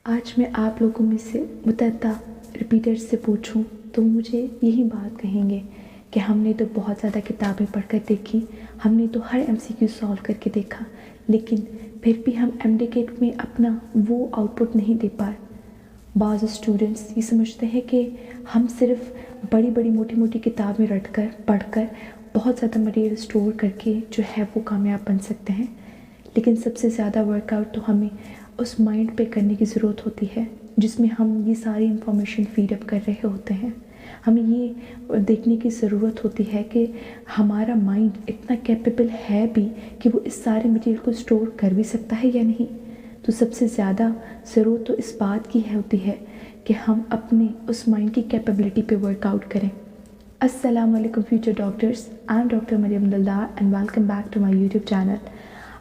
آج میں آپ لوگوں میں سے متعدد ریپیٹرز سے پوچھوں تو مجھے یہی بات کہیں گے کہ ہم نے تو بہت زیادہ کتابیں پڑھ کر دیکھی، ہم نے تو ہر MCQ سالو کر کے دیکھا، لیکن پھر بھی ہم MDCAT میں اپنا وہ آؤٹ پٹ نہیں دے پائے۔ بعض اسٹوڈنٹس یہ سمجھتے ہیں کہ ہم صرف بڑی بڑی موٹی موٹی کتابیں رٹ کر پڑھ کر بہت زیادہ مٹیریل اسٹور کر کے جو ہے وہ کامیاب بن سکتے ہیں، لیکن سب سے زیادہ ورک آؤٹ تو ہمیں اس مائنڈ پہ کرنے کی ضرورت ہوتی ہے جس میں ہم یہ ساری انفارمیشن فیڈ اپ کر رہے ہوتے ہیں۔ ہمیں یہ دیکھنے کی ضرورت ہوتی ہے کہ ہمارا مائنڈ اتنا کیپیبل ہے بھی کہ وہ اس سارے مٹیریل کو اسٹور کر بھی سکتا ہے یا نہیں۔ تو سب سے زیادہ ضرورت تو اس بات کی ہوتی ہے کہ ہم اپنے اس مائنڈ کی کیپیبلٹی پہ ورک آؤٹ کریں۔ السلام علیکم future doctors, I am doctor Maryam Dildar and welcome back to my YouTube channel.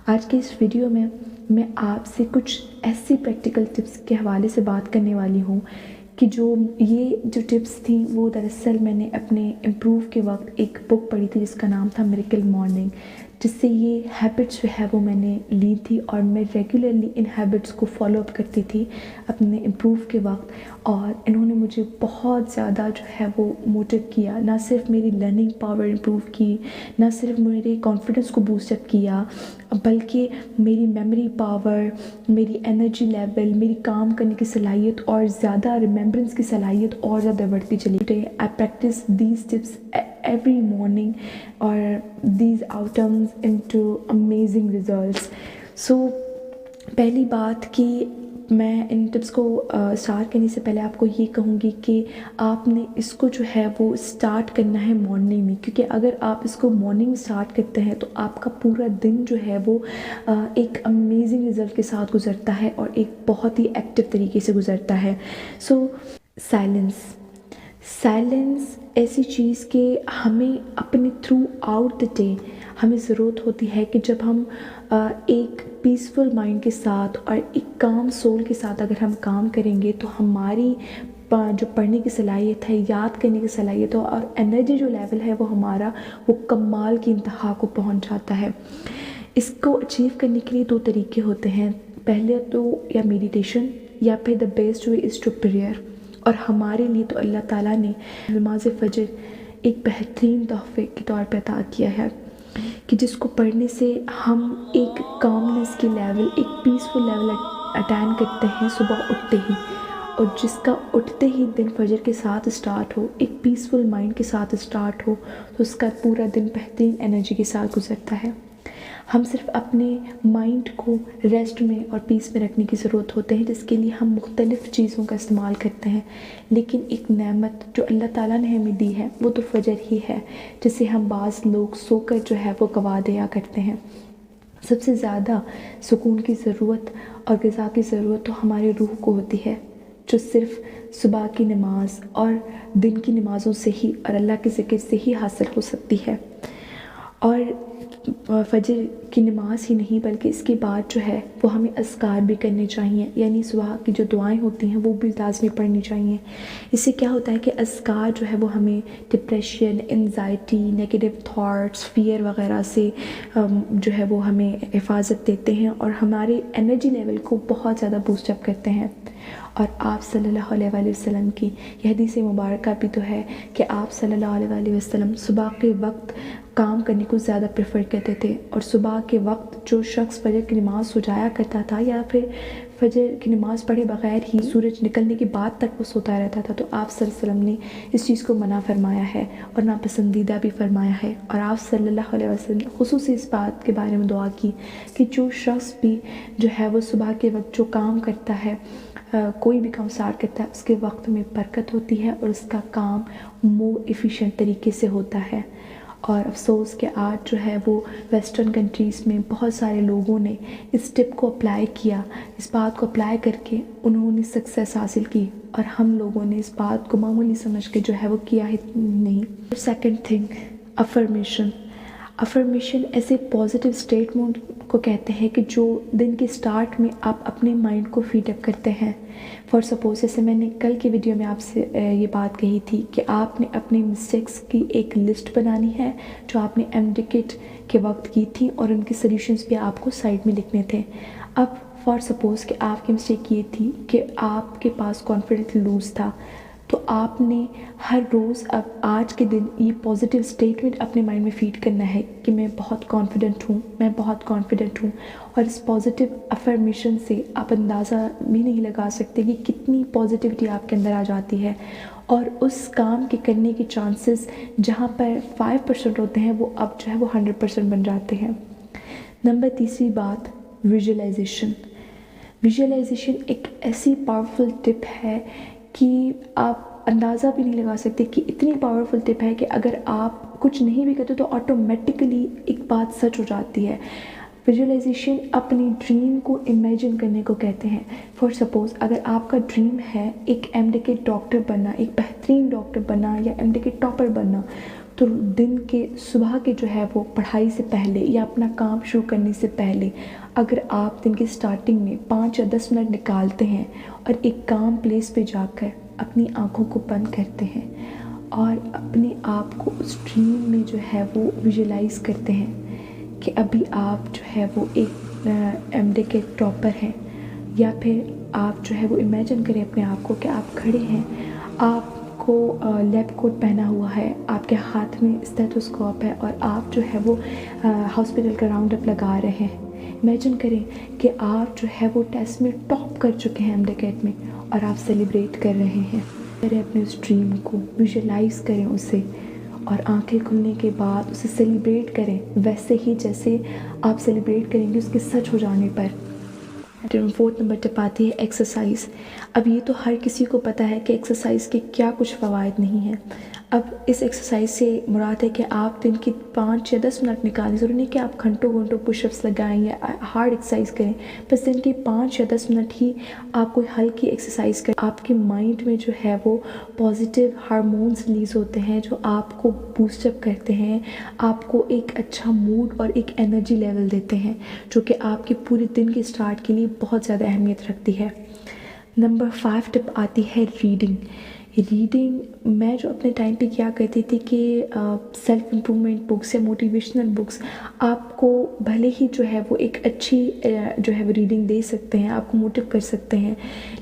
آج کے اس ویڈیو میں آپ سے کچھ ایسی پریکٹیکل ٹپس کے حوالے سے بات کرنے والی ہوں کہ یہ جو ٹپس تھیں وہ دراصل میں نے اپنے امپروو کے وقت ایک بک پڑھی تھی جس کا نام تھا میریکل مارننگ، جس سے یہ ہیبٹس جو ہے وہ میں نے لی تھی اور میں ریگولرلی ان ہیبٹس کو فالو اپ کرتی تھی اپنے امپروو کے وقت، اور انہوں نے مجھے بہت زیادہ جو ہے وہ موٹیو کیا، نہ صرف میری لرننگ پاور امپروو کی، نہ صرف میرے کانفیڈنس کو بوسٹ اپ کیا، بلکہ میری میموری پاور، میری انرجی لیول، میری کام کرنے کی صلاحیت اور زیادہ ریممبرنس کی صلاحیت اور زیادہ بڑھتی چلی گئی۔ I practice these tips every morning اور these outcomes into amazing results. So پہلی بات کہ میں ان ٹپس کو اسٹارٹ کرنے سے پہلے آپ کو یہ کہوں گی کہ آپ نے اس کو جو ہے وہ اسٹارٹ کرنا ہے مارننگ میں، کیونکہ اگر آپ اس کو مارننگ اسٹارٹ کرتے ہیں تو آپ کا پورا دن جو ہے وہ ایک امیزنگ رزلٹ کے ساتھ گزرتا ہے اور ایک بہت ہی ایکٹیو طریقے سے گزرتا ہے۔ سو سائلنس ایسی چیز کہ ہمیں اپنے تھرو آؤٹ دا ڈے ہمیں ضرورت ہوتی ہے کہ جب ہم ایک پیسفل مائنڈ کے ساتھ اور ایک کام سول کے ساتھ اگر ہم کام کریں گے تو ہماری جو پڑھنے کی صلاحیت ہے، یاد کرنے کی صلاحیت ہے اور انرجی جو لیول ہے وہ ہمارا وہ کمال کی انتہا کو پہنچ جاتا ہے۔ اس کو اچیو کرنے کے لیے 2 طریقے ہوتے ہیں، پہلے تو یا میڈیٹیشن یا پھر the best way is to prayer, اور ہمارے لیے تو اللہ تعالیٰ نے نماز فجر ایک بہترین تحفے کے طور پہ عطا کیا ہے کہ جس کو پڑھنے سے ہم ایک کامنس کی لیول، ایک پیسفل لیول اٹین کرتے ہیں صبح اٹھتے ہی، اور جس کا اٹھتے ہی دن فجر کے ساتھ اسٹارٹ ہو، ایک پیسفل مائنڈ کے ساتھ اسٹارٹ ہو تو اس کا پورا دن بہترین انرجی کے ساتھ گزرتا ہے۔ ہم صرف اپنے مائنڈ کو ریسٹ میں اور پیس میں رکھنے کی ضرورت ہوتے ہیں، جس کے لیے ہم مختلف چیزوں کا استعمال کرتے ہیں، لیکن ایک نعمت جو اللہ تعالیٰ نے ہمیں دی ہے وہ تو فجر ہی ہے، جسے ہم بعض لوگ سو کر جو ہے وہ گوا دیا کرتے ہیں۔ سب سے زیادہ سکون کی ضرورت اور غذا کی ضرورت تو ہمارے روح کو ہوتی ہے، جو صرف صبح کی نماز اور دن کی نمازوں سے ہی اور اللہ کے ذکر سے ہی حاصل ہو سکتی ہے۔ اور فجر کی نماز ہی نہیں بلکہ اس کے بعد جو ہے وہ ہمیں اذکار بھی کرنے چاہیے، یعنی صبح کی جو دعائیں ہوتی ہیں وہ بھی لازمی پڑھنی چاہیے۔ اس سے کیا ہوتا ہے کہ اذکار جو ہے وہ ہمیں depression, anxiety, negative thoughts, fear وغیرہ سے جو ہے وہ ہمیں حفاظت دیتے ہیں اور ہمارے انرجی لیول کو بہت زیادہ بوسٹ اپ کرتے ہیں۔ اور آپ صلی اللہ علیہ وآلہ وسلم کی یہ حدیث مبارکہ بھی تو ہے کہ آپ صلی اللہ علیہ وآلہ وسلم صبح کے وقت کام کرنے کو زیادہ پریفر کرتے تھے، اور صبح کے وقت جو شخص فجر کی نماز سو جایا کرتا تھا یا پھر فجر کی نماز پڑھے بغیر ہی سورج نکلنے کے بعد تک وہ سوتا رہتا تھا، تو آپ صلی اللہ علیہ وسلم نے اس چیز کو منع فرمایا ہے اور ناپسندیدہ بھی فرمایا ہے، اور آپ صلی اللہ علیہ وسلم نے خصوصی اس بات کے بارے میں دعا کی کہ جو شخص بھی جو ہے وہ صبح کے وقت جو کام کرتا ہے، کوئی بھی کام اسٹارٹ کرتا ہے، اس کے وقت میں برکت ہوتی ہے اور اس کا کام مور ایفیشینٹ طریقے سے ہوتا ہے۔ اور افسوس کہ آج جو ہے وہ ویسٹرن کنٹریز میں بہت سارے لوگوں نے اس ٹپ کو اپلائی کیا، اس بات کو اپلائی کر کے انہوں نے سکسیس حاصل کی، اور ہم لوگوں نے اس بات کو معمولی سمجھ کے جو ہے وہ کیا ہی نہیں۔ سیکنڈ تھنگ، افرمیشن ایسے پازیٹیو اسٹیٹمنٹ کو کہتے ہیں کہ جو دن کے سٹارٹ میں آپ اپنے مائنڈ کو فیڈ اپ کرتے ہیں۔ فار سپوز جیسے میں نے کل کی ویڈیو میں آپ سے یہ بات کہی تھی کہ آپ نے اپنے مسٹیکس کی ایک لسٹ بنانی ہے جو آپ نے MDCAT کے وقت کی تھی، اور ان کے سلیوشنز بھی آپ کو سائڈ میں لکھنے تھے۔ اب فار سپوز کہ آپ کی مسٹیک یہ تھی کہ آپ کے پاس کانفیڈنس لوز تھا، تو آپ نے ہر روز اب آج کے دن یہ پازیٹیو اسٹیٹمنٹ اپنے مائنڈ میں فیڈ کرنا ہے کہ میں بہت کانفیڈنٹ ہوں، میں بہت کانفیڈنٹ ہوں. اور اس پازیٹیو افرمیشن سے آپ اندازہ بھی نہیں لگا سکتے کہ کتنی پازیٹیوٹی آپ کے اندر آ جاتی ہے، اور اس کام کے کرنے کے چانسز جہاں پر 5% ہوتے ہیں وہ اب جو ہے وہ 100% بن جاتے ہیں. نمبر تیسری بات، ویژولائزیشن. ویژولائزیشن ایک ایسی پاورفل ٹپ ہے کہ آپ اندازہ بھی نہیں لگا سکتے کہ اتنی پاورفل ٹپ ہے کہ اگر آپ کچھ نہیں بھی کرتے تو آٹومیٹکلی ایک بات سچ ہو جاتی ہے. ویژولائزیشن اپنی ڈریم کو امیجن کرنے کو کہتے ہیں. فار سپوز اگر آپ کا ڈریم ہے ایک MD ڈاکٹر بننا، ایک بہترین ڈاکٹر بننا یا MD ٹاپر بننا، تو دن کے صبح کے جو ہے وہ پڑھائی سے پہلے یا اپنا کام شروع کرنے سے پہلے اگر آپ دن کے سٹارٹنگ میں 5 یا 10 منٹ نکالتے ہیں اور ایک کام پلیس پہ جا کر اپنی آنکھوں کو بند کرتے ہیں اور اپنے آپ کو اس ڈریم میں جو ہے وہ ویژولائز کرتے ہیں کہ ابھی آپ جو ہے وہ ایک MD کے ٹاپر ہیں، یا پھر آپ جو ہے وہ امیجن کریں اپنے آپ کو کہ آپ کھڑے ہیں، آپ کو لیب کوٹ پہنا ہوا ہے، آپ کے ہاتھ میں اسٹیتھوسکوپ ہے اور آپ جو ہے وہ ہاسپٹل کا راؤنڈ اپ لگا رہے ہیں. امیجن کریں کہ آپ جو ہے وہ ٹیسٹ میں ٹاپ کر چکے ہیں MD میں اور آپ سیلیبریٹ کر رہے ہیں. کریں اپنے اس ڈریم کو، ویژولائز کریں اسے، اور آنکھیں کھلنے کے بعد اسے سیلیبریٹ کریں ویسے ہی جیسے آپ سیلیبریٹ کریں گے اس کے سچ ہو جانے پر. 4 نمبر ٹپ آتی ہے ایکسرسائز. اب یہ تو ہر کسی کو پتہ ہے کہ ایکسرسائز کے کیا کچھ فوائد نہیں ہیں. اب اس ایکسرسائز سے مراد ہے کہ آپ دن کی 5 یا 10 منٹ نکالیں. ضروری نہیں کہ آپ گھنٹوں پش اپس لگائیں یا ہارڈ ایکسرسائز کریں، بس دن کی 5 یا 10 منٹ ہی آپ کوئی ہلکی ایکسرسائز کریں. آپ کے مائنڈ میں جو ہے وہ پازیٹیو ہارمونز ریلیز ہوتے ہیں جو آپ کو بوسٹ اپ کرتے ہیں، آپ کو ایک اچھا موڈ اور ایک انرجی لیول دیتے ہیں جو کہ آپ کے پورے دن کے سٹارٹ کے لیے بہت زیادہ اہمیت رکھتی ہے. نمبر 5 ٹپ آتی ہے ریڈنگ. میں جو اپنے ٹائم پہ کیا کرتی تھی کہ سیلف امپرومنٹ بکس یا موٹیویشنل بکس آپ کو بھلے ہی جو ہے وہ ایک اچھی جو ہے وہ ریڈنگ دے سکتے ہیں، آپ کو موٹیو کر سکتے ہیں،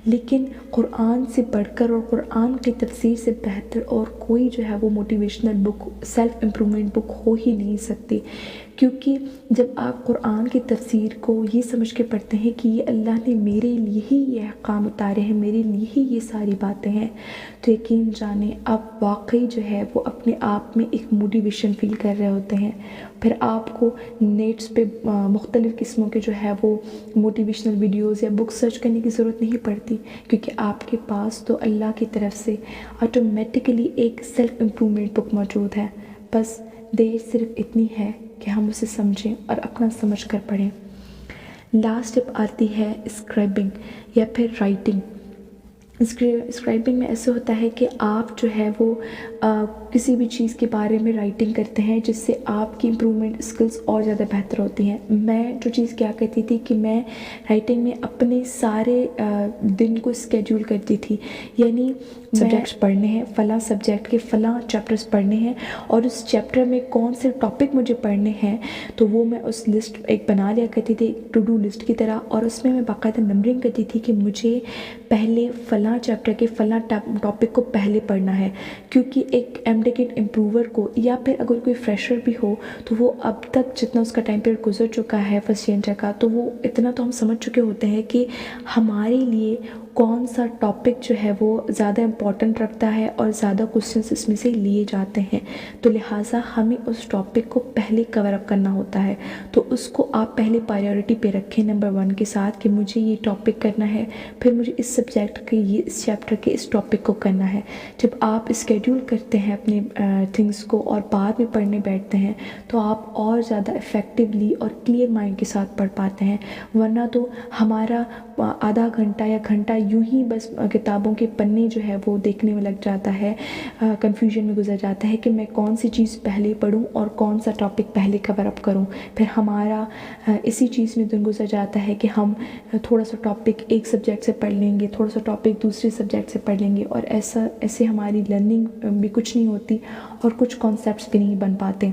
لیکن قرآن سے بڑھ کر اور قرآن کی تفسیر سے بہتر اور کوئی جو ہے وہ موٹیویشنل بک، سیلف امپرومنٹ بک ہو ہی نہیں سکتی. کیونکہ جب آپ قرآن کی تفسیر کو یہ سمجھ کے پڑھتے ہیں کہ یہ اللہ نے میرے لیے ہی یہ احکام اتارے ہیں، میرے لیے ہی یہ ساری باتیں ہیں، تو یقین جانیں آپ واقعی جو ہے وہ اپنے آپ میں ایک موٹیویشن فیل کر رہے ہوتے ہیں. پھر آپ کو نیٹس پہ مختلف قسموں کے جو ہے وہ موٹیویشنل ویڈیوز یا بک سرچ کرنے کی ضرورت نہیں پڑتی، کیونکہ آپ کے پاس تو اللہ کی طرف سے آٹومیٹکلی ایک سیلف امپرومنٹ بک موجود ہے. بس دیر صرف اتنی ہے کہ ہم اسے سمجھیں اور اپنا سمجھ کر پڑھیں. لاسٹ ٹپ آتی ہے اسکرائبنگ یا پھر رائٹنگ. اسکرائبنگ میں ایسے ہوتا ہے کہ آپ جو ہے وہ کسی بھی چیز کے بارے میں رائٹنگ کرتے ہیں جس سے آپ کی امپرومنٹ اسکلز اور زیادہ بہتر ہوتی ہیں. میں جو چیز کیا کرتی تھی کہ میں رائٹنگ میں اپنے سارے دن کو اسکیڈول کرتی تھی، یعنی سبجیکٹس پڑھنے ہیں، فلاں سبجیکٹ کے فلاں چیپٹرز پڑھنے ہیں اور اس چیپٹر میں کون سے ٹاپک مجھے پڑھنے ہیں، تو وہ میں اس لسٹ ایک بنا لیا کرتی تھی، ایک ٹو ڈو لسٹ کی طرح، اور اس میں باقاعدہ نمبرنگ کرتی تھی کہ مجھے پہلے فلاں چیپٹر کے فلاں ٹاپک کو پہلے پڑھنا ہے. کیونکہ ایک MD امپروور کو یا پھر اگر کوئی فریشر بھی ہو تو وہ اب تک جتنا اس کا ٹائم پیریڈ گزر چکا ہے فرسٹ ایئر کا، تو وہ اتنا تو ہم سمجھ چکے ہوتے ہیں کہ ہمارے لیے کون سا ٹاپک جو ہے وہ زیادہ امپورٹنٹ رکھتا ہے اور زیادہ کوسچنس اس میں سے لیے جاتے ہیں، تو لہٰذا ہمیں اس ٹاپک کو پہلے کور اپ کرنا ہوتا ہے. تو اس کو آپ پہلے پرائیورٹی پہ رکھیں نمبر 1 کے ساتھ کہ مجھے یہ ٹاپک کرنا ہے، پھر مجھے اس سبجیکٹ کے یہ اس چیپٹر کے اس ٹاپک کو کرنا ہے. جب آپ اسکیڈول کرتے ہیں اپنے تھنگس کو اور بعد میں پڑھنے بیٹھتے ہیں تو آپ اور زیادہ افیکٹولی اور کلیئر مائنڈ کے ساتھ پڑھ پاتے ہیں. ورنہ تو ہمارا آدھا گھنٹہ یا گھنٹہ یوں ہی بس کتابوں کے پنے جو ہے وہ دیکھنے میں لگ جاتا ہے، کنفیوژن میں گزر جاتا ہے کہ میں کون سی چیز پہلے پڑھوں اور کون سا ٹاپک پہلے کور اپ کروں. پھر ہمارا اسی چیز میں دن گزر جاتا ہے کہ ہم تھوڑا سا ٹاپک ایک سبجیکٹ سے پڑھ لیں گے، تھوڑا سا ٹاپک دوسرے سبجیکٹ سے پڑھ لیں گے، اور ایسے ہماری لرننگ بھی کچھ نہیں ہوتی اور کچھ کانسیپٹس بھی نہیں بن پاتے.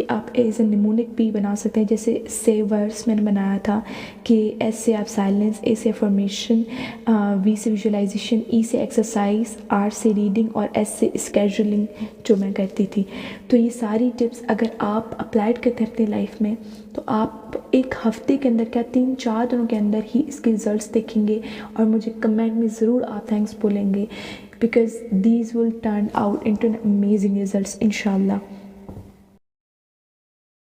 آپ ایز اے نیمونک بھی بنا سکتے ہیں، جیسے سے ورس میں نے بنایا تھا کہ ایس سے آپ سائلنس، اے سے افرمیشن، وی سے ویژولائزیشن، ای سے ایکسرسائز، آر سے ریڈنگ اور ایس سے اسکیجولنگ جو میں کرتی تھی. تو یہ ساری ٹپس اگر آپ اپلائیڈ کرتے ہیں اپنی لائف میں تو آپ ایک ہفتے کے اندر کیا 3-4 دنوں کے اندر ہی اس کے رزلٹس دیکھیں گے، اور مجھے کمنٹ میں ضرور آپ تھینکس بولیں گے، because these will turn out into amazing results انشاء اللہ.